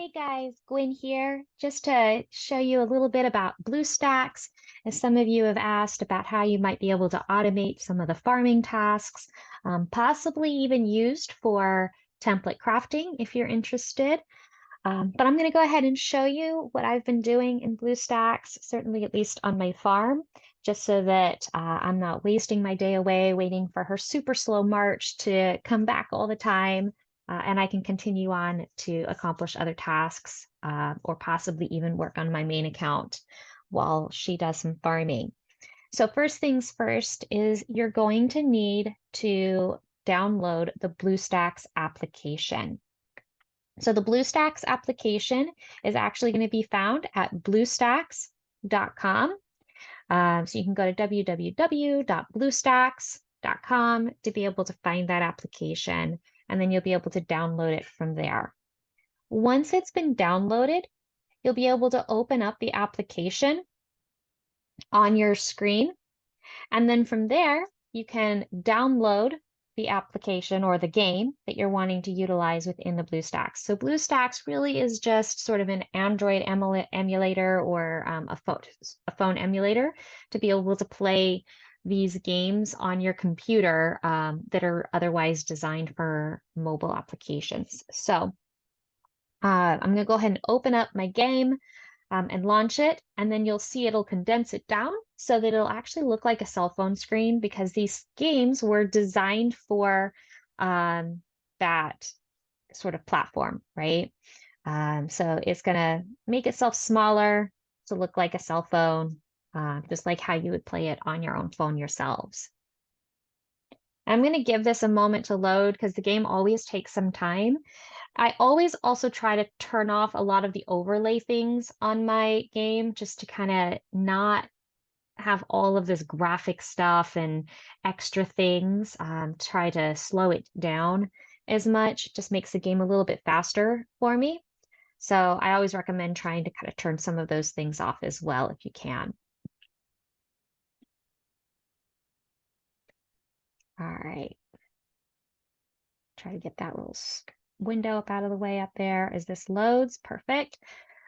Hey guys, Gwen here, just to show you a little bit about BlueStacks. As some of you have asked about how you might be able to automate some of the farming tasks, possibly even used for template crafting if you're interested. But I'm going to go ahead and show you what I've been doing in BlueStacks, certainly at least on my farm, just so that I'm not wasting my day away waiting for her super slow march to come back all the time. And I can continue on to accomplish other tasks or possibly even work on my main account while she does some farming. So first things first is you're going to need to download the BlueStacks application. So the BlueStacks application is actually going to be found at bluestacks.com. So you can go to www.bluestacks.com to be able to find that application, and then you'll be able to download it from there. Once it's been downloaded, you'll be able to open up the application on your screen, and then from there, you can download the application or the game that you're wanting to utilize within the BlueStacks. So BlueStacks really is just sort of an Android emulator or a phone emulator to be able to play these games on your computer that are otherwise designed for mobile applications. So I'm going to go ahead and open up my game and launch it, and then you'll see it'll condense it down so that it'll actually look like a cell phone screen because these games were designed for that sort of platform, right? So it's going to make itself smaller to look like a cell phone, just like how you would play it on your own phone yourselves. I'm going to give this a moment to load because the game always takes some time. I always also try to turn off a lot of the overlay things on my game just to kind of not have all of this graphic stuff and extra things. Try to slow it down as much, just makes the game a little bit faster for me. So I always recommend trying to kind of turn some of those things off as well if you can. All right. Try to get that little window up out of the way up there as this loads. Perfect.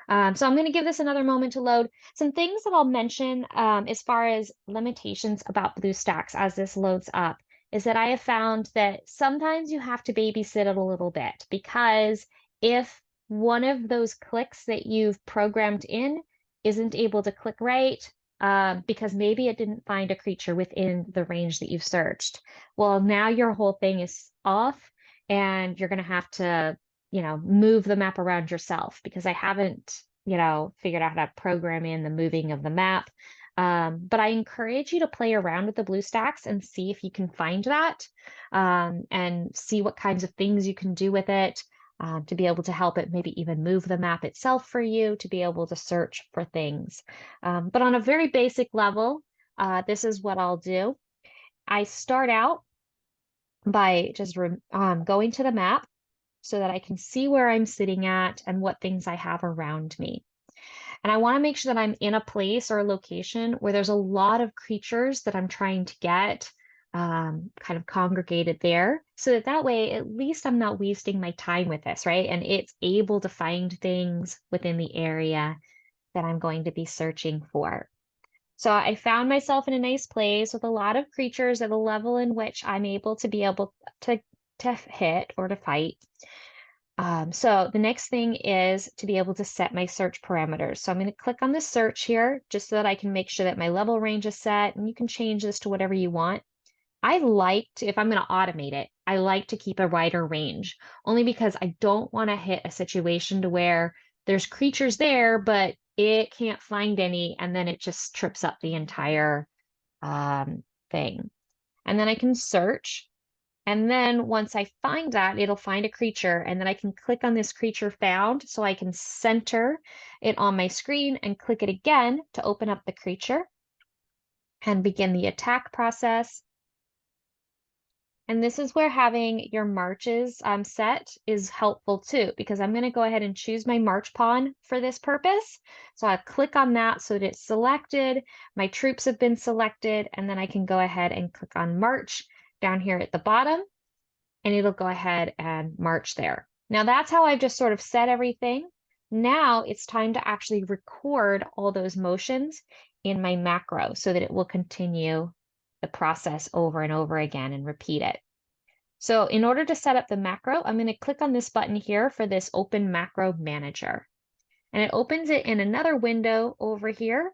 So I'm going to give this another moment to load. Some things that I'll mention as far as limitations about BlueStacks as this loads up is that I have found that sometimes you have to babysit it a little bit because if one of those clicks that you've programmed in isn't able to click right, because maybe it didn't find a creature within the range that you've searched, well, now your whole thing is off and you're going to have to move the map around yourself because I haven't, figured out how to program in the moving of the map. But I encourage you to play around with the BlueStacks and see if you can find that and see what kinds of things you can do with it to be able to help it maybe even move the map itself for you to be able to search for things. But on a very basic level, this is what I'll do. I start out by just going to the map so that I can see where I'm sitting at and what things I have around me. And I want to make sure that I'm in a place or a location where there's a lot of creatures that I'm trying to get kind of congregated there so that way at least I'm not wasting my time with this, right? And it's able to find things within the area that I'm going to be searching for. So I found myself in a nice place with a lot of creatures at a level in which I'm able to be able to hit or to fight. So the next thing is to be able to set my search parameters. So I'm going to click on the search here just so that I can make sure that my level range is set, and you can change this to whatever you want. I like to, if I'm going to automate it, I like to keep a wider range only because I don't want to hit a situation to where there's creatures there, but it can't find any, and then it just trips up the entire thing. And then I can search. And then once I find that, it'll find a creature, and then I can click on this creature found so I can center it on my screen and click it again to open up the creature and begin the attack process. And this is where having your marches set is helpful too, because I'm going to go ahead and choose my march pawn for this purpose. So I click on that so that it's selected, my troops have been selected, and then I can go ahead and click on march down here at the bottom, and it'll go ahead and march there. Now that's how I've just sort of set everything. Now it's time to actually record all those motions in my macro so that it will continue the process over and over again and repeat it. So in order to set up the macro, I'm going to click on this button here for this Open Macro Manager. And it opens it in another window over here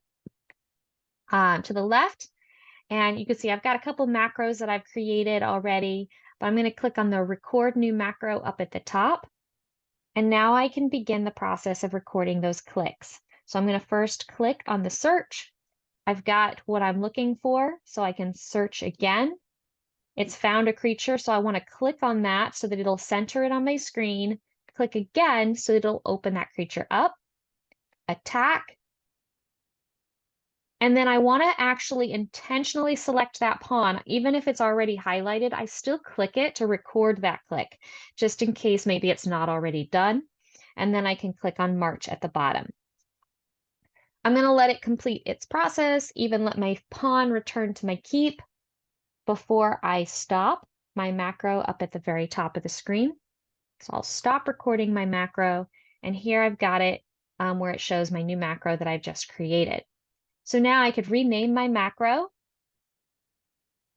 to the left. And you can see I've got a couple macros that I've created already, but I'm going to click on the Record New Macro up at the top. And now I can begin the process of recording those clicks. So I'm going to first click on the search. I've got what I'm looking for, so I can search again. It's found a creature, so I want to click on that so that it'll center it on my screen. Click again so it'll open that creature up. Attack. And then I want to actually intentionally select that pawn. Even if it's already highlighted, I still click it to record that click, just in case maybe it's not already done. And then I can click on March at the bottom. I'm going to let it complete its process, even let my pawn return to my keep before I stop my macro up at the very top of the screen. So I'll stop recording my macro, and here I've got it where it shows my new macro that I've just created. So now I could rename my macro,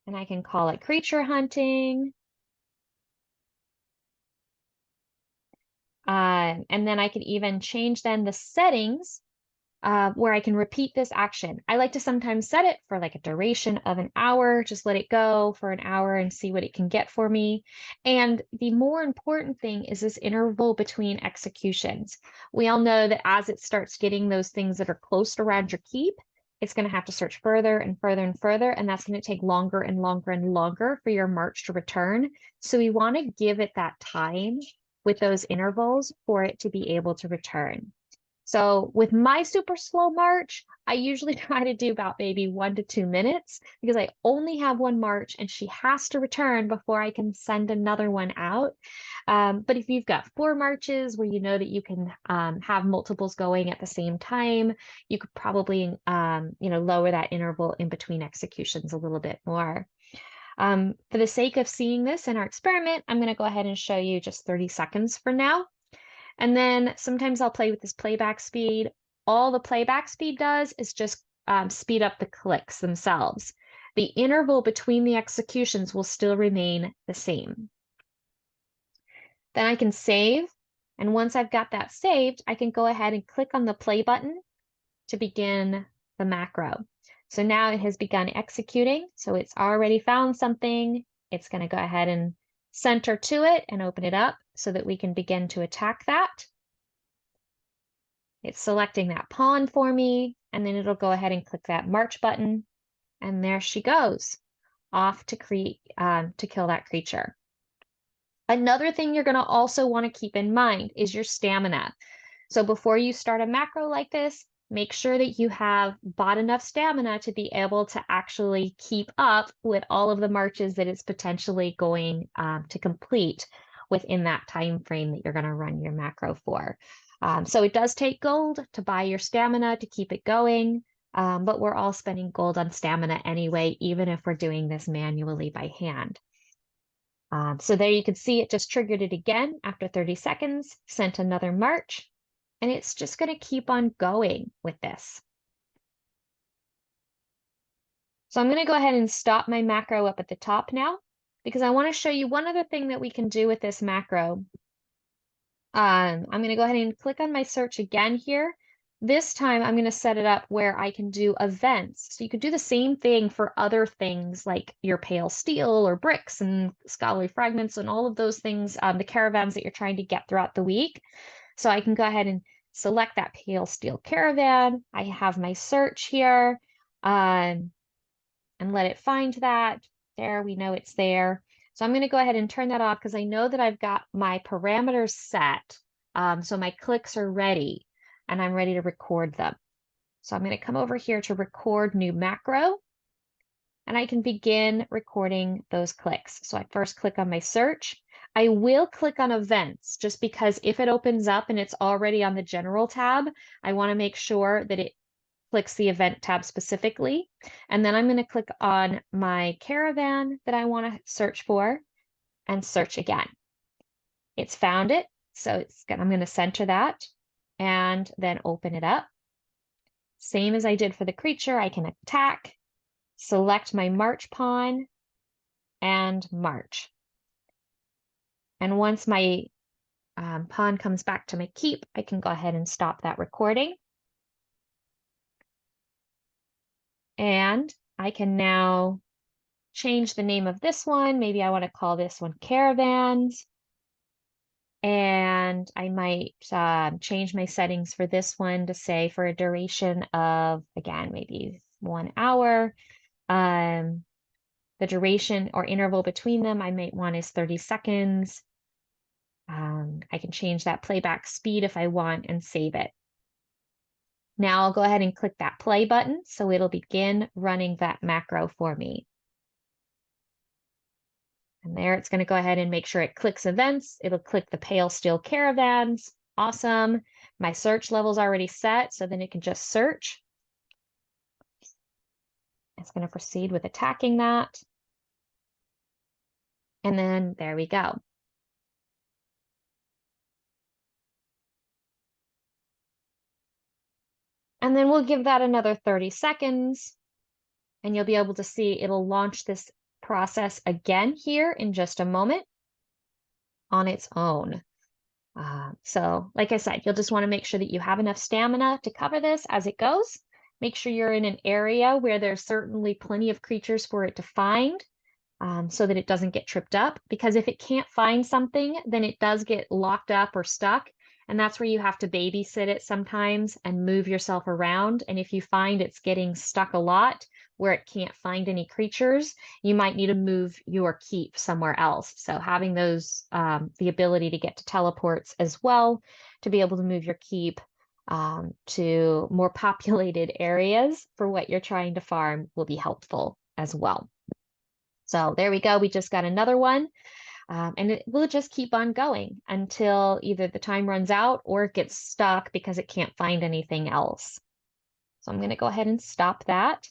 and I can call it creature hunting. And then I could even change then the settings where I can repeat this action. I like to sometimes set it for like a duration of an hour, just let it go for an hour and see what it can get for me. And the more important thing is this interval between executions. We all know that as it starts getting those things that are close around your keep, it's going to have to search further and further and further, and that's going to take longer and longer and longer for your march to return. So we want to give it that time with those intervals for it to be able to return. So with my super slow march, I usually try to do about maybe 1 to 2 minutes because I only have one march and she has to return before I can send another one out. But if you've got 4 marches where you know that you can have multiples going at the same time, you could probably lower that interval in between executions a little bit more. For the sake of seeing this in our experiment, I'm going to go ahead and show you just 30 seconds for now. And then sometimes I'll play with this playback speed. All the playback speed does is just speed up the clicks themselves. The interval between the executions will still remain the same. Then I can save. And once I've got that saved, I can go ahead and click on the play button to begin the macro. So now it has begun executing. So it's already found something. It's going to go ahead and center to it and open it up so that we can begin to attack that. It's selecting that pawn for me, and then it'll go ahead and click that march button, and there she goes, off to kill that creature. Another thing you're going to also want to keep in mind is your stamina. So before you start a macro like this, make sure that you have bought enough stamina to be able to actually keep up with all of the marches that it's potentially going to complete within that time frame that you're going to run your macro for. So it does take gold to buy your stamina to keep it going, but we're all spending gold on stamina anyway, even if we're doing this manually by hand. So there you can see it just triggered it again after 30 seconds, sent another march, and it's just going to keep on going with this. So I'm going to go ahead and stop my macro up at the top now, because I want to show you one other thing that we can do with this macro. I'm going to go ahead and click on my search again here. This time I'm going to set it up where I can do events. So you could do the same thing for other things like your pale steel or bricks and scholarly fragments and all of those things, the caravans that you're trying to get throughout the week. So I can go ahead and select that pale steel caravan. I have my search here and let it find that. There, we know it's there. So I'm going to go ahead and turn that off because I know that I've got my parameters set. So my clicks are ready and I'm ready to record them. So I'm going to come over here to record new macro and I can begin recording those clicks. So I first click on my search. I will click on events just because if it opens up and it's already on the general tab, I want to make sure that it clicks the event tab specifically. And then I'm going to click on my caravan that I want to search for and search again. It's found it. So I'm going to center that and then open it up. Same as I did for the creature, I can attack, select my march pawn, and march. And once my pawn comes back to my keep, I can go ahead and stop that recording. And I can now change the name of this one. Maybe I want to call this one Caravans. And I might change my settings for this one to say for a duration of, again, maybe 1 hour. The duration or interval between them I might want is 30 seconds. I can change that playback speed if I want and save it. Now I'll go ahead and click that play button so it'll begin running that macro for me. And there it's going to go ahead and make sure it clicks events. It'll click the Pale Steel Caravans. Awesome. My search level's already set, so then it can just search. It's going to proceed with attacking that. And then there we go. And then we'll give that another 30 seconds. And you'll be able to see it'll launch this process again here in just a moment on its own. So like I said, you'll just want to make sure that you have enough stamina to cover this as it goes. Make sure you're in an area where there's certainly plenty of creatures for it to find, so that it doesn't get tripped up. Because if it can't find something, then it does get locked up or stuck. And that's where you have to babysit it sometimes and move yourself around. And if you find it's getting stuck a lot where it can't find any creatures, you might need to move your keep somewhere else. So having those, the ability to get to teleports as well, to be able to move your keep to more populated areas for what you're trying to farm will be helpful as well. So there we go. We just got another one. And it will just keep on going until either the time runs out or it gets stuck because it can't find anything else. So I'm going to go ahead and stop that.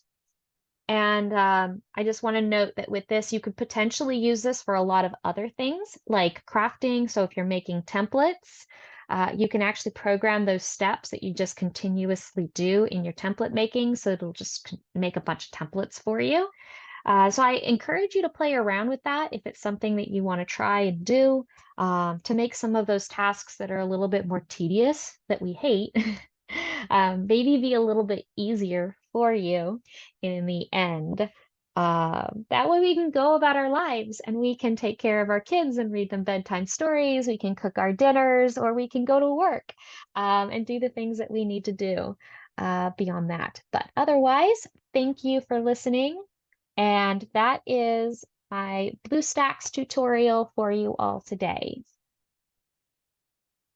And I just want to note that with this, you could potentially use this for a lot of other things like crafting. So if you're making templates, you can actually program those steps that you just continuously do in your template making. So it'll just make a bunch of templates for you. So I encourage you to play around with that if it's something that you want to try and do to make some of those tasks that are a little bit more tedious that we hate, maybe be a little bit easier for you in the end. That way we can go about our lives and we can take care of our kids and read them bedtime stories. We can cook our dinners, or we can go to work and do the things that we need to do beyond that. But otherwise, thank you for listening. And that is my BlueStacks tutorial for you all today.